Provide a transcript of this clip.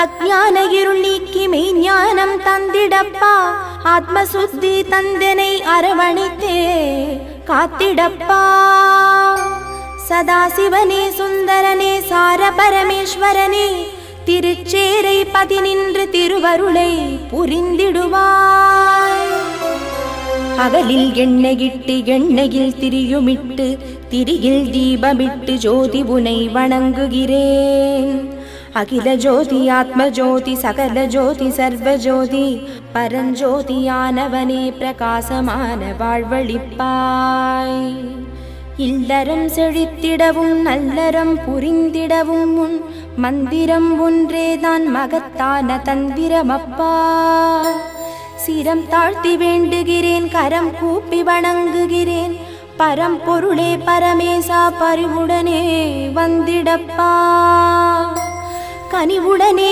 அஞ்ஞான இருள் நீக்கி மெய்ஞானம் தந்திடப்பா. ஆத்மசுத்தி தந்தனை அரவணைத்தே காத்திடப்பா. சதாசிவனே சுந்தரனே சார பரமேஸ்வரனே திருச்சேரை பதி நின்று திருவருளை புரிந்திடுவாய். அகலில் எண்ணெயிட்டு எண்ணெயில் திரியுமிட்டு திரியில் தீபமிட்டு ஜோதி உனை வணங்குகிறேன். அகில ஜோதி ஆத்ம ஜோதி சகல ஜோதி சர்வ ஜோதி பரஞ்சோதியானவனே பிரகாசமான வாழ்வழிப்பாய். இல்லறம் செழித்திடவும் நல்லறம் புரிந்திடவும் உன் மந்திரம் ஒன்றேதான் மகத்தான தந்திரமப்பா. சிரம் தாழ்த்தி வேண்டுகிறேன், கரம் கூப்பி வணங்குகிறேன். பரம்பொருளே பரமேசா பரிவுடனே வந்திடப்பா. கனிவுடனே